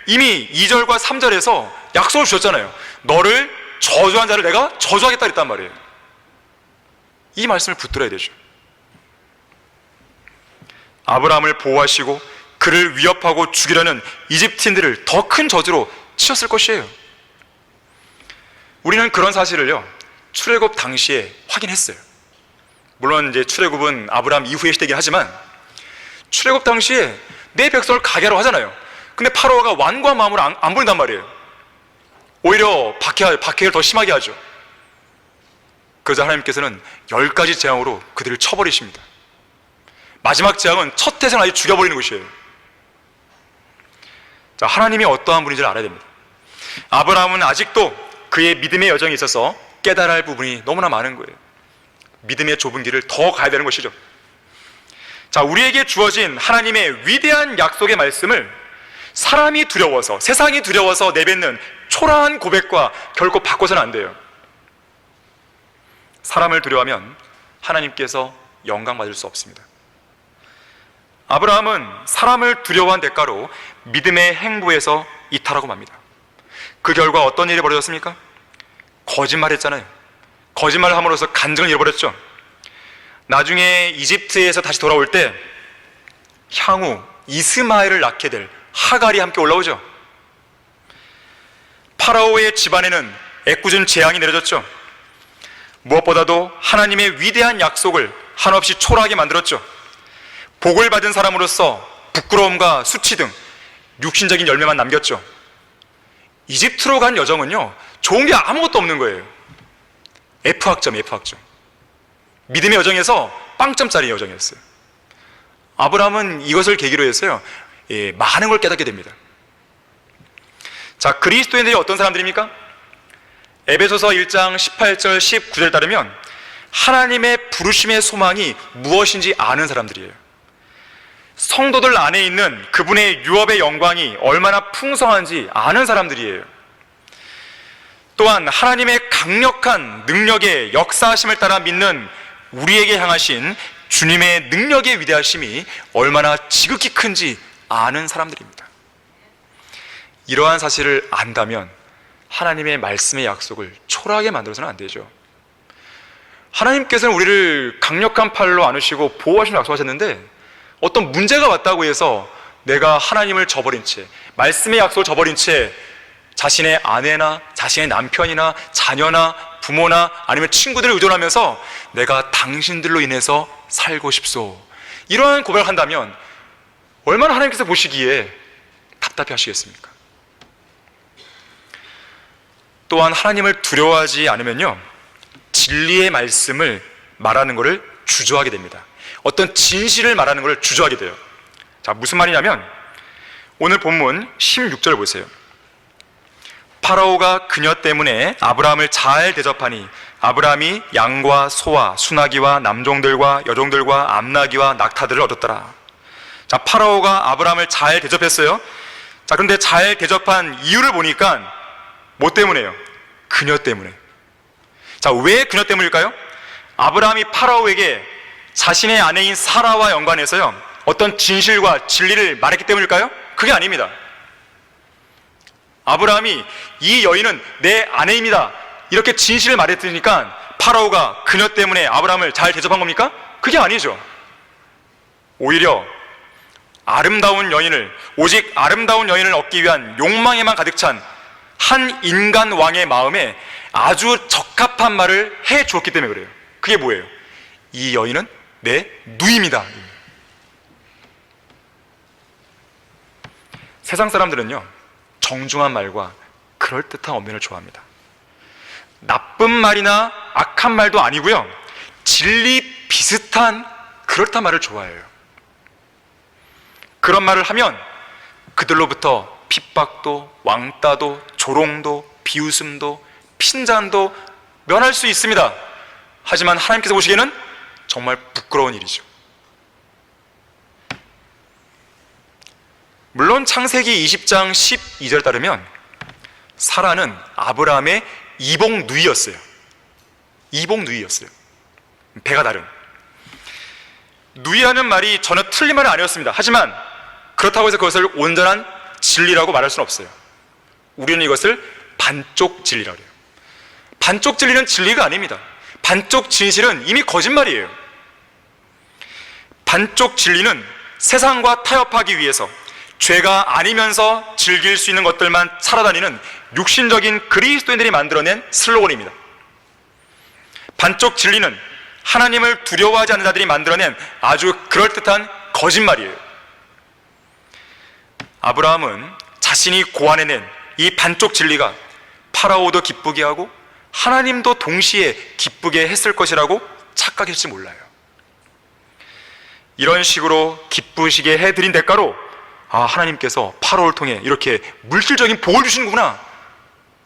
이미 2절과 3절에서 약속을 주셨잖아요. 너를 저주한 자를 내가 저주하겠다 그랬단 말이에요. 이 말씀을 붙들어야 되죠. 아브라함을 보호하시고 그를 위협하고 죽이려는 이집트인들을 더 큰 저주로 치셨을 것이에요. 우리는 그런 사실을요, 출애굽 당시에 확인했어요. 물론 이제 출애굽은 아브라함 이후의 시대이긴 하지만 출애굽 당시에 내 백성을 가게 하라고 하잖아요. 근데 파라오가 완고한 마음으로 안 보낸단 말이에요. 오히려 박해를 더 심하게 하죠. 그러자 하나님께서는 10가지 재앙으로 그들을 쳐버리십니다. 마지막 재앙은 첫 태생을 아예 죽여버리는 것이에요. 자, 하나님이 어떠한 분인지를 알아야 됩니다. 아브라함은 아직도 그의 믿음의 여정에 있어서 깨달아야 할 부분이 너무나 많은 거예요. 믿음의 좁은 길을 더 가야 되는 것이죠. 자, 우리에게 주어진 하나님의 위대한 약속의 말씀을 사람이 두려워서, 세상이 두려워서 내뱉는 초라한 고백과 결코 바꿔서는 안 돼요. 사람을 두려워하면 하나님께서 영광 받을 수 없습니다. 아브라함은 사람을 두려워한 대가로 믿음의 행보에서 이탈하고 맙니다. 그 결과 어떤 일이 벌어졌습니까? 거짓말했잖아요. 거짓말을 함으로써 간증을 잃어버렸죠. 나중에 이집트에서 다시 돌아올 때 향후 이스마엘을 낳게 될 하갈이 함께 올라오죠. 파라오의 집안에는 애꿎은 재앙이 내려졌죠. 무엇보다도 하나님의 위대한 약속을 한없이 초라하게 만들었죠. 복을 받은 사람으로서 부끄러움과 수치 등 육신적인 열매만 남겼죠. 이집트로 간 여정은요, 좋은 게 아무것도 없는 거예요. F학점. 믿음의 여정에서 빵점짜리 여정이었어요. 아브라함은 이것을 계기로 해서요, 많은 걸 깨닫게 됩니다. 자, 그리스도인들이 어떤 사람들입니까? 에베소서 1장 18절 19절 따르면 하나님의 부르심의 소망이 무엇인지 아는 사람들이에요. 성도들 안에 있는 그분의 유업의 영광이 얼마나 풍성한지 아는 사람들이에요. 또한 하나님의 강력한 능력의 역사하심을 따라 믿는 우리에게 향하신 주님의 능력의 위대하심이 얼마나 지극히 큰지 아는 사람들입니다. 이러한 사실을 안다면 하나님의 말씀의 약속을 초라하게 만들어서는 안 되죠. 하나님께서는 우리를 강력한 팔로 안으시고 보호하시는 약속하셨는데 어떤 문제가 왔다고 해서 내가 하나님을 저버린 채, 말씀의 약속을 저버린 채 자신의 아내나 자신의 남편이나 자녀나 부모나 아니면 친구들을 의존하면서 내가 당신들로 인해서 살고 싶소, 이러한 고백을 한다면 얼마나 하나님께서 보시기에 답답해 하시겠습니까? 또한 하나님을 두려워하지 않으면요, 진리의 말씀을 말하는 것을 주저하게 됩니다. 어떤 진실을 말하는 것을 주저하게 돼요. 자, 무슨 말이냐면 오늘 본문 16절 보세요. 파라오가 그녀 때문에 아브라함을 잘 대접하니 아브라함이 양과 소와 수나기와 남종들과 여종들과 암나기와 낙타들을 얻었더라. 자, 파라오가 아브라함을 잘 대접했어요. 자, 그런데 잘 대접한 이유를 보니까 뭐 때문에요? 그녀 때문에. 자, 왜 그녀 때문일까요? 아브라함이 파라오에게 자신의 아내인 사라와 연관해서요, 어떤 진실과 진리를 말했기 때문일까요? 그게 아닙니다. 아브라함이 이 여인은 내 아내입니다, 이렇게 진실을 말했으니까 파라오가 그녀 때문에 아브라함을 잘 대접한 겁니까? 그게 아니죠. 오히려 아름다운 여인을, 오직 아름다운 여인을 얻기 위한 욕망에만 가득 찬 한 인간 왕의 마음에 아주 적합한 말을 해 주었기 때문에 그래요. 그게 뭐예요? 이 여인은 내 누이입니다. 세상 사람들은요, 정중한 말과 그럴듯한 언변을 좋아합니다. 나쁜 말이나 악한 말도 아니고요, 진리 비슷한 그럴듯한 말을 좋아해요. 그런 말을 하면 그들로부터 핍박도, 왕따도, 조롱도, 비웃음도, 핀잔도 면할 수 있습니다. 하지만 하나님께서 보시기에는 정말 부끄러운 일이죠. 물론 창세기 20장 12절에 따르면 사라는 아브라함의 이복 누이였어요. 이복 누이였어요. 배가 다른. 누이라는 말이 전혀 틀린 말은 아니었습니다. 하지만 그렇다고 해서 그것을 온전한 진리라고 말할 수는 없어요. 우리는 이것을 반쪽 진리라고 해요. 반쪽 진리는 진리가 아닙니다. 반쪽 진실은 이미 거짓말이에요. 반쪽 진리는 세상과 타협하기 위해서 죄가 아니면서 즐길 수 있는 것들만 살아다니는 육신적인 그리스도인들이 만들어낸 슬로건입니다. 반쪽 진리는 하나님을 두려워하지 않는 자들이 만들어낸 아주 그럴듯한 거짓말이에요. 아브라함은 자신이 고안해낸 이 반쪽 진리가 파라오도 기쁘게 하고 하나님도 동시에 기쁘게 했을 것이라고 착각했을지 몰라요. 이런 식으로 기쁘시게 해드린 대가로 하나님께서 파라오를 통해 이렇게 물질적인 복을 주시는구나,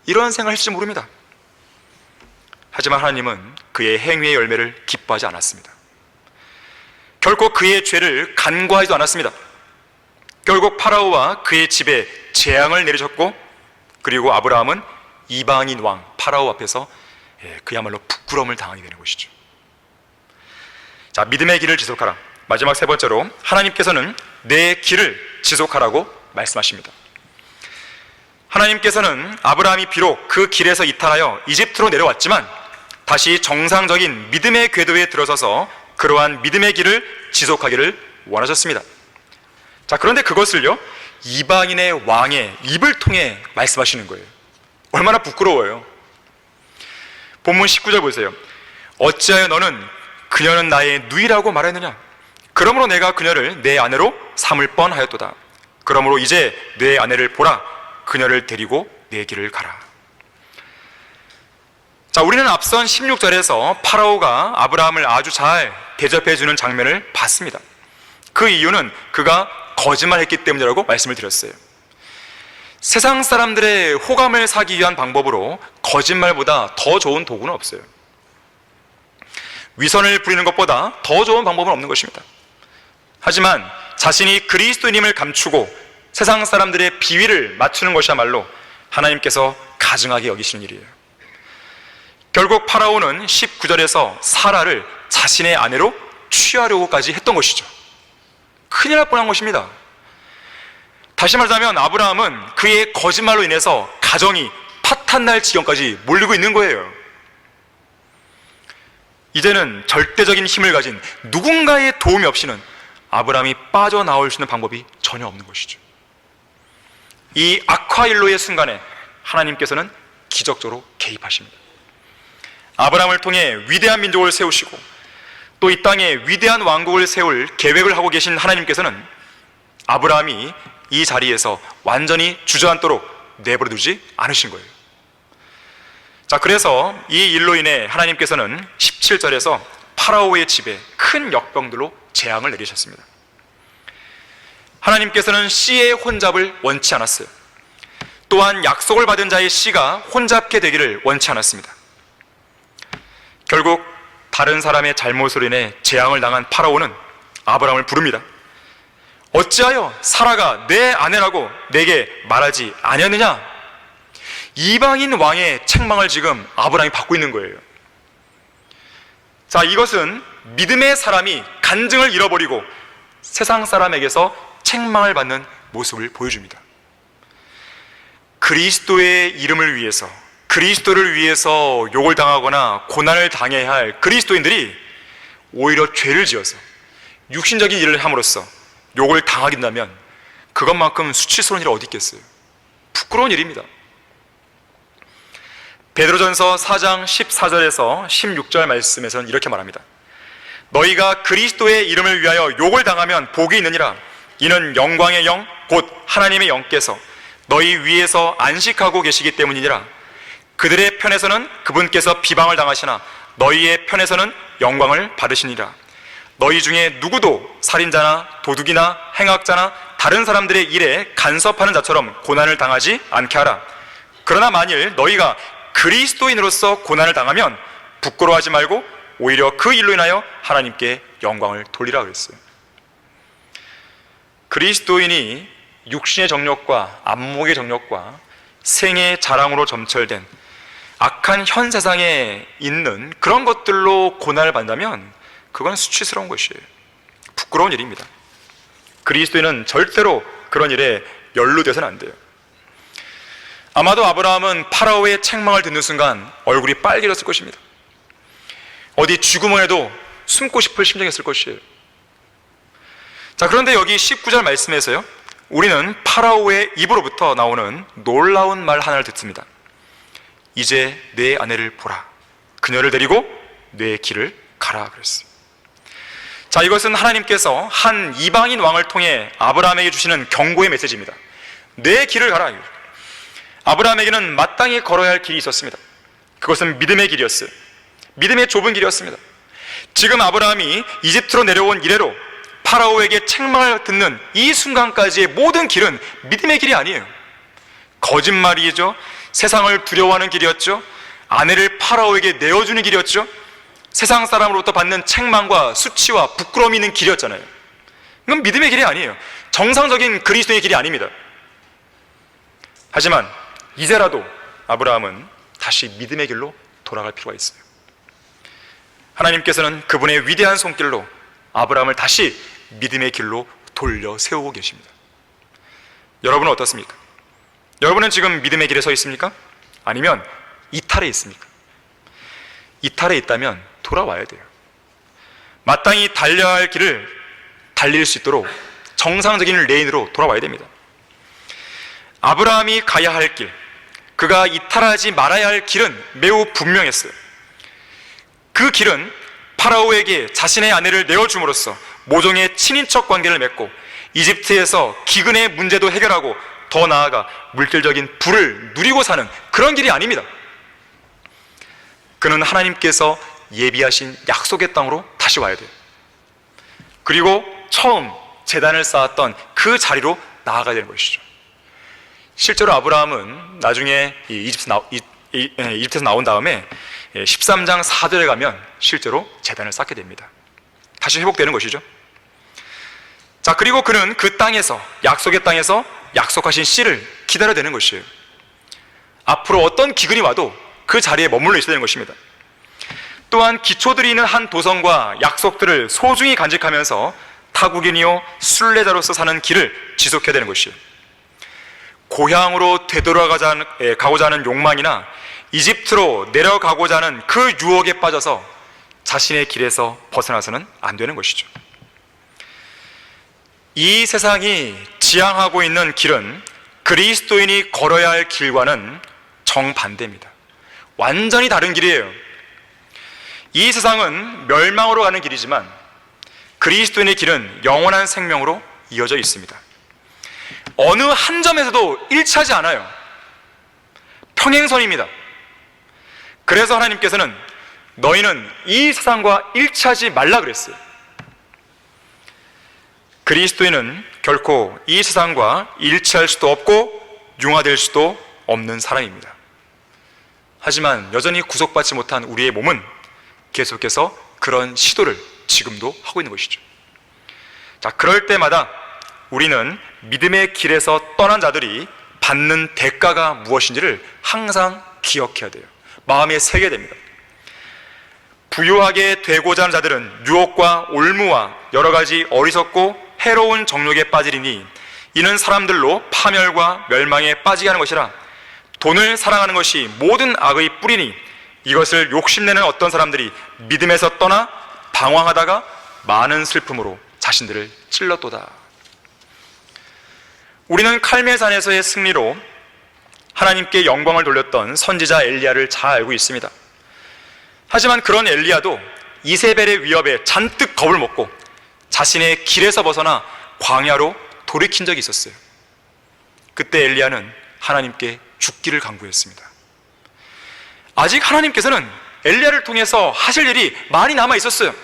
이런 생각을 했을지 모릅니다. 하지만 하나님은 그의 행위의 열매를 기뻐하지 않았습니다. 결코 그의 죄를 간과하지도 않았습니다. 결국 파라오와 그의 집에 재앙을 내리셨고, 그리고 아브라함은 이방인 왕 파라오 앞에서 그야말로 부끄러움을 당하게 되는 것이죠. 자, 믿음의 길을 지속하라. 마지막 세 번째로 하나님께서는 내 길을 지속하라고 말씀하십니다. 하나님께서는 아브라함이 비록 그 길에서 이탈하여 이집트로 내려왔지만 다시 정상적인 믿음의 궤도에 들어서서 그러한 믿음의 길을 지속하기를 원하셨습니다. 자, 그런데 그것을요, 이방인의 왕의 입을 통해 말씀하시는 거예요. 얼마나 부끄러워요. 본문 19절 보세요. 어찌하여 너는 그녀는 나의 누이라고 말했느냐? 그러므로 내가 그녀를 내 아내로 삼을 뻔하였도다. 그러므로 이제 내 아내를 보라. 그녀를 데리고 내 길을 가라. 자, 우리는 앞선 16절에서 파라오가 아브라함을 아주 잘 대접해주는 장면을 봤습니다. 그 이유는 그가 거짓말했기 때문이라고 말씀을 드렸어요. 세상 사람들의 호감을 사기 위한 방법으로 거짓말보다 더 좋은 도구는 없어요. 위선을 부리는 것보다 더 좋은 방법은 없는 것입니다. 하지만 자신이 그리스도인임을 감추고 세상 사람들의 비위를 맞추는 것이야말로 하나님께서 가증하게 여기시는 일이에요. 결국 파라오는 19절에서 사라를 자신의 아내로 취하려고까지 했던 것이죠. 큰일 날 뻔한 것입니다. 다시 말하자면 아브라함은 그의 거짓말로 인해서 가정이 파탄날 지경까지 몰리고 있는 거예요. 이제는 절대적인 힘을 가진 누군가의 도움이 없이는 아브라함이 빠져나올 수 있는 방법이 전혀 없는 것이죠. 이 악화일로의 순간에 하나님께서는 기적적으로 개입하십니다. 아브라함을 통해 위대한 민족을 세우시고 또 이 땅에 위대한 왕국을 세울 계획을 하고 계신 하나님께서는 아브라함이 이 자리에서 완전히 주저앉도록 내버려 두지 않으신 거예요. 자, 그래서 이 일로 인해 하나님께서는 17절에서 파라오의 집에 큰 역병들로 재앙을 내리셨습니다. 하나님께서는 씨의 혼잡을 원치 않았어요. 또한 약속을 받은 자의 씨가 혼잡게 되기를 원치 않았습니다. 결국 다른 사람의 잘못으로 인해 재앙을 당한 파라오는 아브라함을 부릅니다. 어찌하여 사라가 내 아내라고 내게 말하지 아니었느냐? 이방인 왕의 책망을 지금 아브라함이 받고 있는 거예요. 자, 이것은 믿음의 사람이 간증을 잃어버리고 세상 사람에게서 책망을 받는 모습을 보여줍니다. 그리스도의 이름을 위해서, 그리스도를 위해서 욕을 당하거나 고난을 당해야 할 그리스도인들이 오히려 죄를 지어서 육신적인 일을 함으로써 욕을 당하긴다면 그것만큼 수치스러운 일이 어디 있겠어요? 부끄러운 일입니다. 베드로전서 4장 14절에서 16절 말씀에서는 이렇게 말합니다. 너희가 그리스도의 이름을 위하여 욕을 당하면 복이 있느니라. 이는 영광의 영 곧 하나님의 영께서 너희 위에서 안식하고 계시기 때문이니라. 그들의 편에서는 그분께서 비방을 당하시나 너희의 편에서는 영광을 받으시니라. 너희 중에 누구도 살인자나 도둑이나 행악자나 다른 사람들의 일에 간섭하는 자처럼 고난을 당하지 않게 하라. 그러나 만일 너희가 그리스도인으로서 고난을 당하면 부끄러워하지 말고 오히려 그 일로 인하여 하나님께 영광을 돌리라 그랬어요. 그리스도인이 육신의 정욕과 안목의 정욕과 생의 자랑으로 점철된 악한 현 세상에 있는 그런 것들로 고난을 받는다면 그건 수치스러운 것이에요. 부끄러운 일입니다. 그리스도인은 절대로 그런 일에 연루돼서는 안 돼요. 아마도 아브라함은 파라오의 책망을 듣는 순간 얼굴이 빨개졌을 것입니다. 어디 쥐구멍에도 숨고 싶을 심정이었을 것이에요. 자, 그런데 여기 19절 말씀에서요, 우리는 파라오의 입으로부터 나오는 놀라운 말 하나를 듣습니다. 이제 내 아내를 보라. 그녀를 데리고 내 길을 가라 그랬어요. 자, 이것은 하나님께서 한 이방인 왕을 통해 아브라함에게 주시는 경고의 메시지입니다. 내 길을 가라. 아브라함에게는 마땅히 걸어야 할 길이 있었습니다. 그것은 믿음의 길이었어요. 믿음의 좁은 길이었습니다. 지금 아브라함이 이집트로 내려온 이래로 파라오에게 책망을 듣는 이 순간까지의 모든 길은 믿음의 길이 아니에요. 거짓말이죠. 세상을 두려워하는 길이었죠. 아내를 파라오에게 내어주는 길이었죠. 세상 사람으로부터 받는 책망과 수치와 부끄러움이 있는 길이었잖아요. 이건 믿음의 길이 아니에요. 정상적인 그리스도의 길이 아닙니다. 하지만 이제라도 아브라함은 다시 믿음의 길로 돌아갈 필요가 있어요. 하나님께서는 그분의 위대한 손길로 아브라함을 다시 믿음의 길로 돌려 세우고 계십니다. 여러분은 어떻습니까? 여러분은 지금 믿음의 길에 서 있습니까? 아니면 이탈에 있습니까? 이탈에 있다면 돌아와야 돼요. 마땅히 달려야 할 길을 달릴 수 있도록 정상적인 레인으로 돌아와야 됩니다. 아브라함이 가야 할 길, 그가 이탈하지 말아야 할 길은 매우 분명했어요. 그 길은 파라오에게 자신의 아내를 내어줌으로써 모종의 친인척 관계를 맺고 이집트에서 기근의 문제도 해결하고 더 나아가 물질적인 부를 누리고 사는 그런 길이 아닙니다. 그는 하나님께서 예비하신 약속의 땅으로 다시 와야 돼요. 그리고 처음 제단을 쌓았던 그 자리로 나아가야 되는 것이죠. 실제로 아브라함은 나중에 이집트에서 나온 다음에 13장 4절에 가면 실제로 제단을 쌓게 됩니다. 다시 회복되는 것이죠. 자, 그리고 그는 그 땅에서, 약속의 땅에서 약속하신 씨를 기다려야 되는 것이에요. 앞으로 어떤 기근이 와도 그 자리에 머물러 있어야 되는 것입니다. 또한 기초들이 있는 한 도성과 약속들을 소중히 간직하면서 타국인이요 순례자로서 사는 길을 지속해야 되는 것이에요. 고향으로 되돌아가고자 하는 욕망이나 이집트로 내려가고자 하는 그 유혹에 빠져서 자신의 길에서 벗어나서는 안 되는 것이죠. 이 세상이 지향하고 있는 길은 그리스도인이 걸어야 할 길과는 정반대입니다. 완전히 다른 길이에요. 이 세상은 멸망으로 가는 길이지만 그리스도인의 길은 영원한 생명으로 이어져 있습니다. 어느 한 점에서도 일치하지 않아요. 평행선입니다. 그래서 하나님께서는 너희는 이 세상과 일치하지 말라 그랬어요. 그리스도인은 결코 이 세상과 일치할 수도 없고 융화될 수도 없는 사람입니다. 하지만 여전히 구속받지 못한 우리의 몸은 계속해서 그런 시도를 지금도 하고 있는 것이죠. 자, 그럴 때마다 우리는 믿음의 길에서 떠난 자들이 받는 대가가 무엇인지를 항상 기억해야 돼요. 마음에 새겨야 됩니다. 부유하게 되고자 하는 자들은 유혹과 올무와 여러 가지 어리석고 해로운 정욕에 빠지리니 이는 사람들로 파멸과 멸망에 빠지게 하는 것이라. 돈을 사랑하는 것이 모든 악의 뿌리니 이것을 욕심내는 어떤 사람들이 믿음에서 떠나 방황하다가 많은 슬픔으로 자신들을 찔렀도다. 우리는 칼멜산에서의 승리로 하나님께 영광을 돌렸던 선지자 엘리야를 잘 알고 있습니다. 하지만 그런 엘리야도 이세벨의 위협에 잔뜩 겁을 먹고 자신의 길에서 벗어나 광야로 돌이킨 적이 있었어요. 그때 엘리야는 하나님께 죽기를 간구했습니다. 아직 하나님께서는 엘리야를 통해서 하실 일이 많이 남아 있었어요.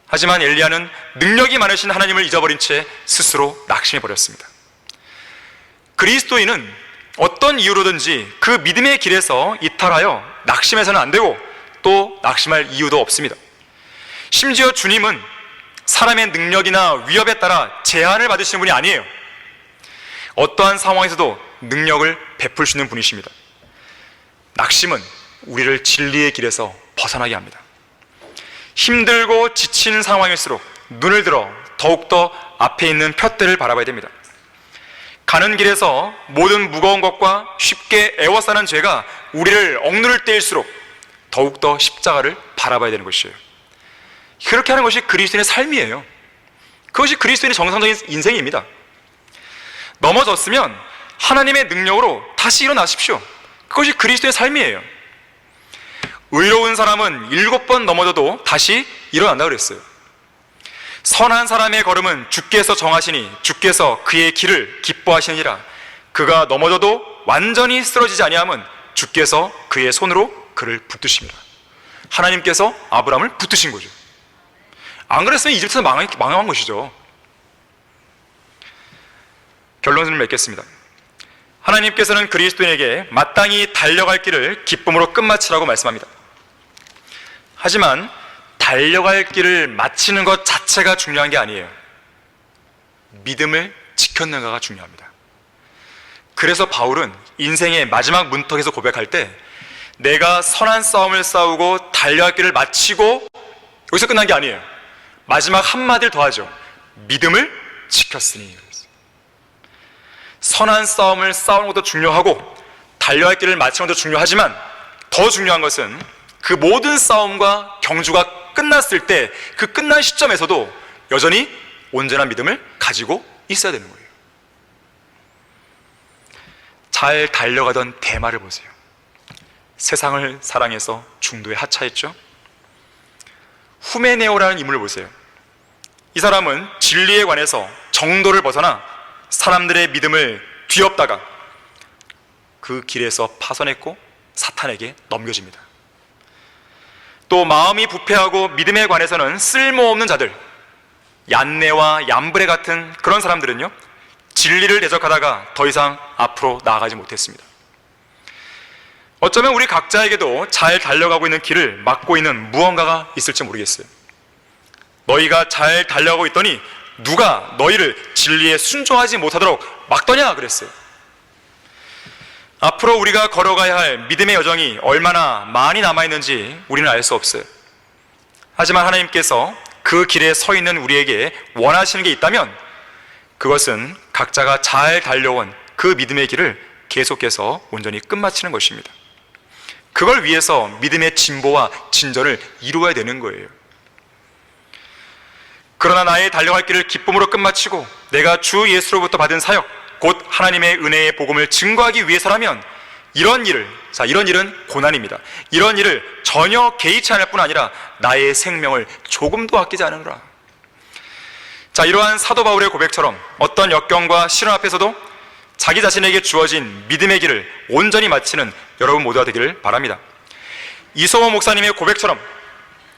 하지만 엘리야는 능력이 많으신 하나님을 잊어버린 채 스스로 낙심해 버렸습니다. 그리스도인은 어떤 이유로든지 그 믿음의 길에서 이탈하여 낙심해서는 안 되고 또 낙심할 이유도 없습니다. 심지어 주님은 사람의 능력이나 위협에 따라 제한을 받으시는 분이 아니에요. 어떠한 상황에서도 능력을 베풀 수 있는 분이십니다. 낙심은 우리를 진리의 길에서 벗어나게 합니다. 힘들고 지친 상황일수록 눈을 들어 더욱더 앞에 있는 푯대를 바라봐야 됩니다. 가는 길에서 모든 무거운 것과 쉽게 애워싸는 죄가 우리를 억누를 때일수록 더욱더 십자가를 바라봐야 되는 것이에요. 그렇게 하는 것이 그리스도인의 삶이에요. 그것이 그리스도인의 정상적인 인생입니다. 넘어졌으면 하나님의 능력으로 다시 일어나십시오. 그것이 그리스도의 삶이에요. 의로운 사람은 7번 넘어져도 다시 일어난다 그랬어요. 선한 사람의 걸음은 주께서 정하시니 주께서 그의 길을 기뻐하시니라. 그가 넘어져도 완전히 쓰러지지 아니함은 주께서 그의 손으로 그를 붙드십니다. 하나님께서 아브라함을 붙드신 거죠. 안 그랬으면 이집트에서 망한 것이죠. 결론을 맺겠습니다. 하나님께서는 그리스도인에게 마땅히 달려갈 길을 기쁨으로 끝마치라고 말씀합니다. 하지만 달려갈 길을 마치는 것 자체가 중요한 게 아니에요. 믿음을 지켰는가가 중요합니다. 그래서 바울은 인생의 마지막 문턱에서 고백할 때 내가 선한 싸움을 싸우고 달려갈 길을 마치고 여기서 끝난 게 아니에요. 마지막 한마디를 더하죠. 믿음을 지켰으니. 선한 싸움을 싸우는 것도 중요하고 달려갈 길을 마치는 것도 중요하지만 더 중요한 것은 그 모든 싸움과 경주가 끝났을 때 그 끝난 시점에서도 여전히 온전한 믿음을 가지고 있어야 되는 거예요. 잘 달려가던 데마를 보세요. 세상을 사랑해서 중도에 하차했죠. 후메네오라는 인물을 보세요. 이 사람은 진리에 관해서 정도를 벗어나 사람들의 믿음을 뒤엎다가 그 길에서 파손했고 사탄에게 넘겨집니다. 또 마음이 부패하고 믿음에 관해서는 쓸모없는 자들, 얀네와 얀브레 같은 그런 사람들은요, 진리를 대적하다가 더 이상 앞으로 나아가지 못했습니다. 어쩌면 우리 각자에게도 잘 달려가고 있는 길을 막고 있는 무언가가 있을지 모르겠어요. 너희가 잘 달려가고 있더니 누가 너희를 진리에 순종하지 못하도록 막더냐 그랬어요. 앞으로 우리가 걸어가야 할 믿음의 여정이 얼마나 많이 남아있는지 우리는 알 수 없어요. 하지만 하나님께서 그 길에 서 있는 우리에게 원하시는 게 있다면 그것은 각자가 잘 달려온 그 믿음의 길을 계속해서 온전히 끝마치는 것입니다. 그걸 위해서 믿음의 진보와 진전을 이루어야 되는 거예요. 그러나 나의 달려갈 길을 기쁨으로 끝마치고 내가 주 예수로부터 받은 사역, 곧 하나님의 은혜의 복음을 증거하기 위해서라면 이런 일은 고난입니다. 이런 일을 전혀 개의치 않을 뿐 아니라 나의 생명을 조금도 아끼지 않으노라. 자, 이러한 사도 바울의 고백처럼 어떤 역경과 시련 앞에서도 자기 자신에게 주어진 믿음의 길을 온전히 마치는 여러분 모두가 되기를 바랍니다. 이소호 목사님의 고백처럼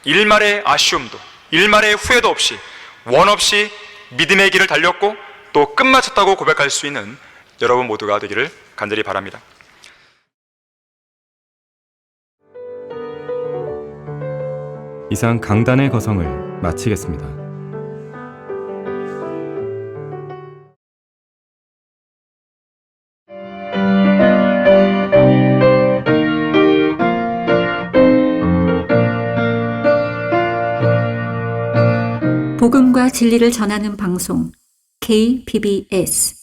일말의 아쉬움도 일말의 후회도 없이 원 없이 믿음의 길을 달렸고 또 끝마쳤다고 고백할 수 있는 여러분 모두가 되기를 간절히 바랍니다. 이상 강단의 거성을 마치겠습니다. 복음과 진리를 전하는 방송 KBS